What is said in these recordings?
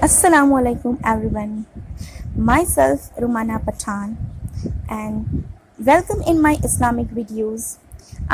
Assalamu alaikum everyone. Myself Rumana Pathan and welcome in my Islamic videos.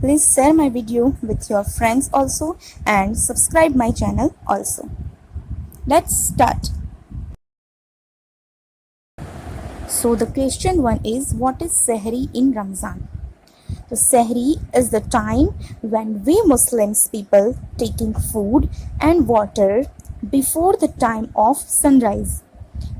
please share my video with your friends also and subscribe my channel also. Let's start. So the question one is, what is Sehri in Ramzan? So Sehri is the time when we Muslims people taking food and water before the time of sunrise.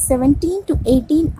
17 to 18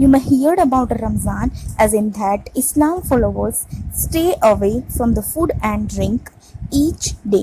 You may hear about Ramzan as in that Islam followers stay away from the food and drink each day.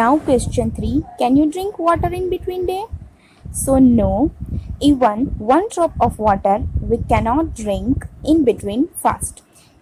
Now question 3, can you drink water in between day? So no, even one drop of water we cannot drink in between fast.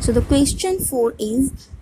So the question 4 is,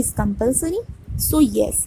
is compulsory? So yes,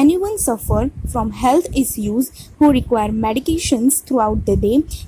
anyone suffer from health issues who require medications throughout the day,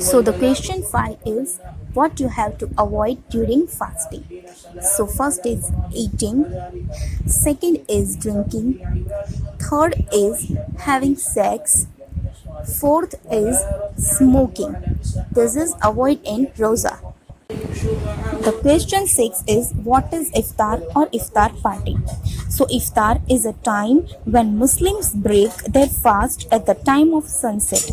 So the question 5 is, what you have to avoid during fasting? So first is eating, second is drinking, third is having sex, fourth is smoking. This is avoid in roza. The question 6 is, what is iftar or iftar party? So iftar is a time when Muslims break their fast at the time of sunset.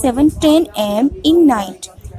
7:10 AM in night।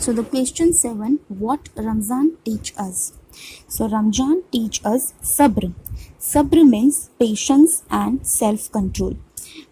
So the question 7, what Ramzan teach us? So Ramzan teach us sabr. Sabr means patience and self-control.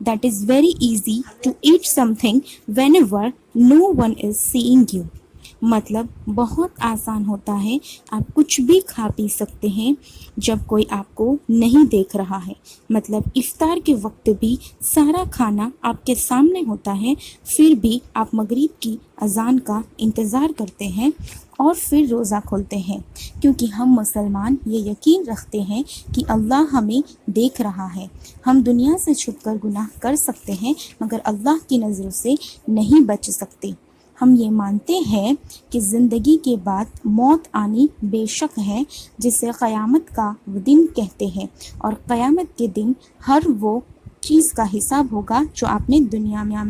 that is very easy to eat something whenever no one is seeing you. مطلب بہت آسان ہوتا ہے، آپ کچھ بھی کھا پی سکتے ہیں جب کوئی آپ کو نہیں دیکھ رہا ہے. مطلب افطار کے وقت بھی سارا کھانا آپ کے سامنے ہوتا ہے، پھر بھی آپ مغرب کی اذان کا انتظار کرتے ہیں اور پھر روزہ کھولتے ہیں، کیونکہ ہم مسلمان یہ یقین رکھتے ہیں کہ اللہ ہمیں دیکھ رہا ہے. ہم دنیا سے چھپ کر گناہ کر سکتے ہیں مگر اللہ کی نظروں سے نہیں بچ سکتے. ہم یہ مانتے ہیں کہ زندگی کے بعد موت آنی بے شک ہے، جسے قیامت کا دن کہتے ہیں، اور قیامت کے دن ہر وہ چیز کا حساب ہوگا جو آپ نے دنیا میں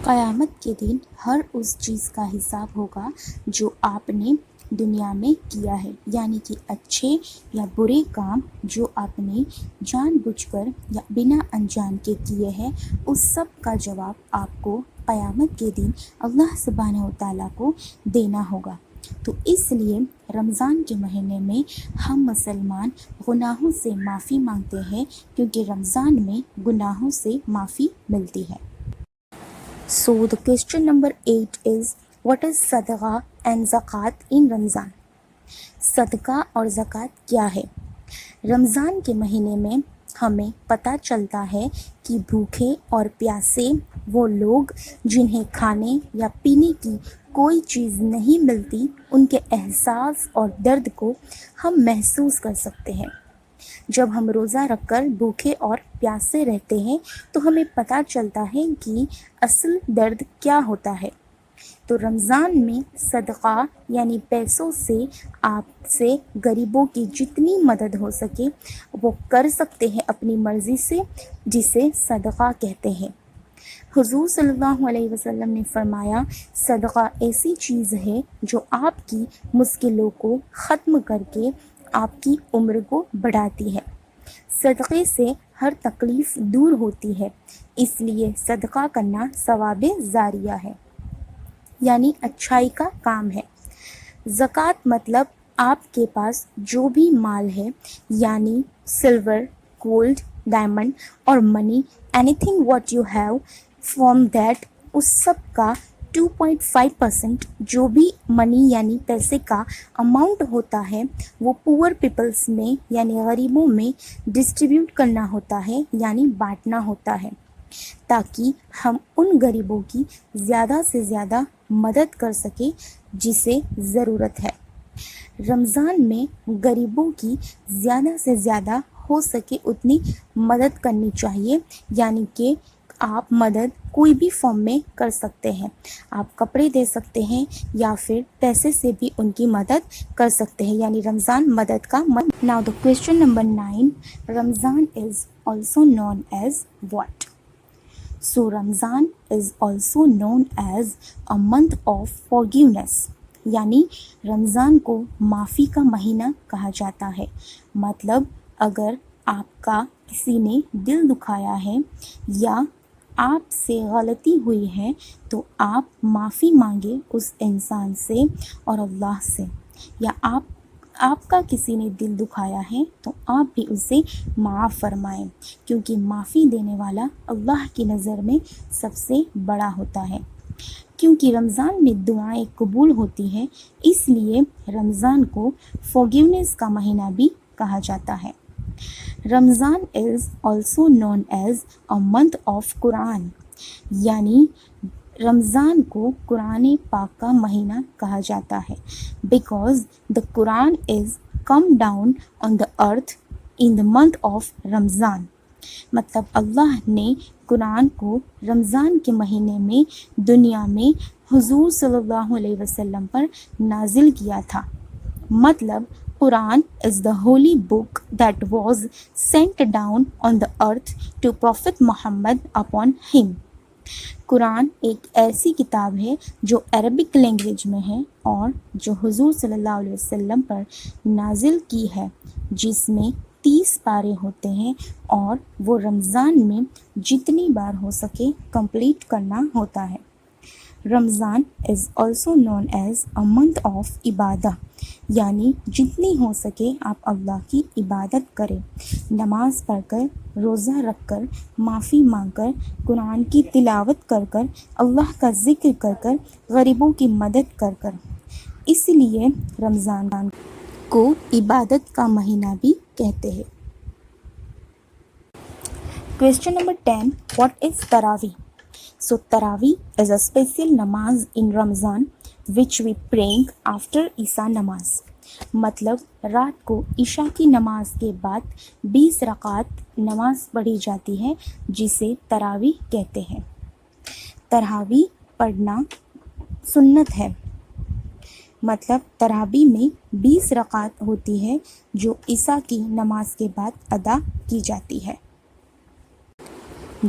قیامت کے دن ہر اس چیز کا حساب ہوگا جو آپ نے دنیا میں کیا ہے، یعنی کہ اچھے یا برے کام جو آپ نے جان بوجھ کر یا بنا انجان کے کیے ہیں، اس سب کا جواب آپ کو قیامت کے دن اللہ سبحانہ و تعالیٰ کو دینا ہوگا. تو اس لیے رمضان کے مہینے میں ہم مسلمان گناہوں سے معافی مانگتے ہیں، کیونکہ رمضان میں گناہوں سے معافی ملتی ہے. So the question number 8 is, what is صدقہ and زکوٰۃ in رمضان؟ صدقہ اور زکوٰۃ کیا ہے؟ رمضان کے مہینے میں ہمیں پتہ چلتا ہے کہ بھوکے اور پیاسے وہ لوگ جنہیں کھانے یا پینے کی کوئی چیز نہیں ملتی، ان کے احساس اور درد کو ہم محسوس کر سکتے ہیں. جب ہم روزہ رکھ کر بھوکے اور پیاسے رہتے ہیں تو ہمیں پتہ چلتا ہے کہ اصل درد کیا ہوتا ہے. تو رمضان میں صدقہ یعنی پیسوں سے آپ سے غریبوں کی جتنی مدد ہو سکے وہ کر سکتے ہیں اپنی مرضی سے، جسے صدقہ کہتے ہیں. حضور صلی اللہ علیہ وسلم نے فرمایا، صدقہ ایسی چیز ہے جو آپ کی مشکلوں کو ختم کر کے آپ کی عمر کو بڑھاتی ہے. صدقے سے ہر تکلیف دور ہوتی ہے، اس لیے صدقہ کرنا ثواب جاریہ ہے، یعنی اچھائی کا کام ہے. زکوٰۃ مطلب آپ کے پاس جو بھی مال ہے، یعنی سلور، گولڈ، ڈائمنڈ اور money, anything what you have from that, اس سب کا 2.5% جو بھی منی یعنی پیسے کا اماؤنٹ ہوتا ہے وہ پور پیپلز میں یعنی غریبوں میں ڈسٹریبیوٹ کرنا ہوتا ہے، یعنی بانٹنا ہوتا ہے، تاکہ ہم ان غریبوں کی زیادہ سے زیادہ مدد کر سکیں جسے ضرورت ہے. رمضان میں غریبوں کی زیادہ سے زیادہ ہو سکے اتنی مدد کرنی چاہیے، یعنی کہ آپ مدد کوئی بھی فارم میں کر سکتے ہیں. آپ کپڑے دے سکتے ہیں یا پھر پیسے سے بھی ان کی مدد کر سکتے ہیں، یعنی رمضان مدد کا Now the question number 9, Ramzan is also known as what? So Ramzan is also known as a month of forgiveness. یعنی رمضان کو معافی کا مہینہ کہا جاتا ہے. مطلب اگر آپ کا کسی نے دل دکھایا ہے یا آپ سے غلطی ہوئی ہے تو آپ معافی مانگے اس انسان سے اور اللہ سے، یا آپ کا کسی نے دل دکھایا ہے تو آپ بھی اسے معاف فرمائیں، کیونکہ معافی دینے والا اللہ کی نظر میں سب سے بڑا ہوتا ہے. کیونکہ رمضان میں دعائیں قبول ہوتی ہیں، اس لیے رمضان کو forgiveness کا مہینہ بھی کہا جاتا ہے. رمضان is also known as a month of قرآن، یعنی رمضان کو قرآن پاک کا مہینہ کہا جاتا ہے. Because the Quran is come down on the earth in the month of رمضان. مطلب اللہ نے قرآن کو رمضان کے مہینے میں دنیا میں حضور صلی اللہ علیہ وسلم پر نازل کیا تھا. مطلب قرآن is the holy book that was sent down on the earth to Prophet Muhammad upon him. قرآن ایک ایسی کتاب ہے جو عربک لینگویج میں ہے اور جو حضور صلی اللہ علیہ وسلم پر نازل کی ہے، جس میں 30 پارے ہوتے ہیں اور وہ رمضان میں جتنی بار ہو سکے کمپلیٹ کرنا ہوتا ہے. رمضان is also known as a month of Ubadah, یعنی جتنی ہو سکے آپ اللہ کی عبادت کریں، نماز پڑھ کر، روزہ رکھ کر، معافی مانگ کر، قرآن کی تلاوت کر کر، اللہ کا ذکر کر کر، غریبوں کی مدد کر کر۔ اس لیے رمضان کو عبادت کا مہینہ بھی کہتے ہیں۔ Question number 10. What is Tarawih? So Tarawih is a special namaz in Ramzan which we praying after Isha namaz. مطلب رات کو عشاء کی نماز کے بعد 20 رکعت نماز پڑھی جاتی ہے جسے تراویح کہتے ہیں۔ تراویح پڑھنا سنت ہے، مطلب تراویح میں 20 رکعت ہوتی ہے جو عشاء کی نماز کے بعد ادا کی جاتی ہے،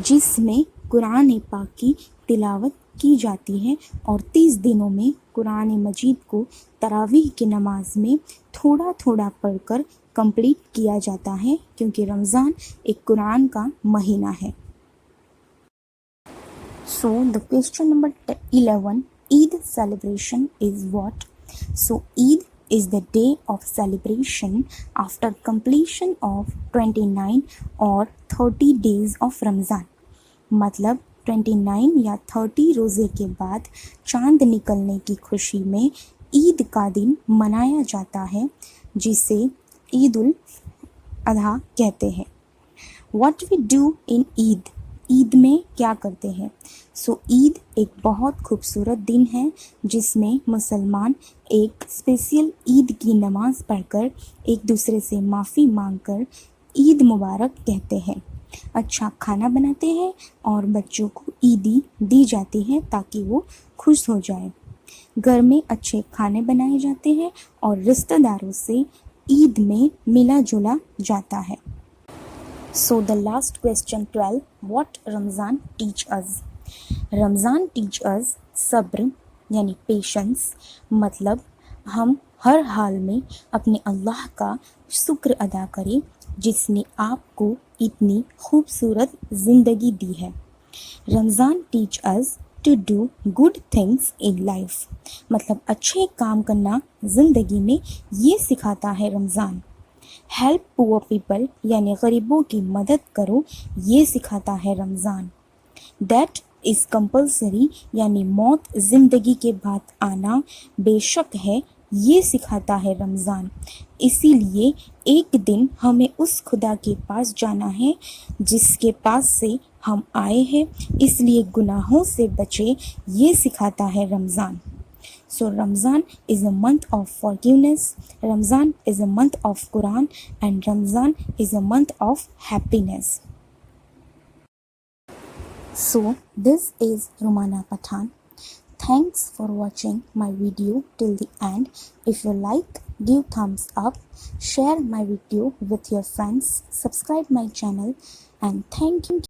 جس میں قرآن پاک کی تلاوت کی جاتی ہے، اور 30 دنوں میں قرآن مجید کو تراویح کی نماز میں تھوڑا تھوڑا پڑھ کر کمپلیٹ کیا جاتا ہے، کیونکہ رمضان ایک قرآن کا مہینہ ہے۔ So the question number 11. Eid celebration is what? So Eid is the day of celebration after completion of 29 or 30 days of Ramzan. مطلب 29 یا 30 روزے کے بعد چاند نکلنے کی خوشی میں عید کا دن منایا جاتا ہے، جسے عید الاضحیٰ کہتے ہیں۔ What we do in Eid? عید میں کیا کرتے ہیں؟ عید ایک بہت خوبصورت دن ہے جس میں مسلمان ایک اسپیشل عید کی نماز پڑھ کر ایک دوسرے سے معافی مانگ کر عید مبارک کہتے ہیں، اچھا کھانا بناتے ہیں اور بچوں کو عیدی دی جاتی ہے تاکہ وہ خوش ہو جائیں۔ گھر میں اچھے کھانے بنائے جاتے ہیں اور رشتہ داروں سے عید میں ملا جلا جاتا ہے۔ So the last question 12. What Ramzan teach us? Ramzan teach us صبر یعنی پیشنس، مطلب ہم ہر حال میں اپنے اللہ کا شکر ادا کریں جس نے آپ کو اتنی خوبصورت زندگی دی ہے۔ رمضان teach us to do good things in life، مطلب اچھے کام کرنا زندگی میں یہ سکھاتا ہے رمضان۔ ہیلپ پور پیپل یعنی غریبوں کی مدد کرو یہ سکھاتا ہے رمضان۔ دیٹ از کمپلسری یعنی موت زندگی کے بعد آنا بے شک ہے یہ سکھاتا ہے رمضان۔ اسی لیے ایک دن ہمیں اس خدا کے پاس جانا ہے جس کے پاس سے ہم آئے ہیں، اس لیے گناہوں سے بچے یہ سکھاتا ہے رمضان۔ So Ramzan is a month of forgiveness, Ramzan is a month of Quran, and Ramzan is a month of happiness. So this is Rumana Pathan. Thanks for watching my video till the end. If you like, give thumbs up, share my video with your friends, subscribe my channel, and thank you.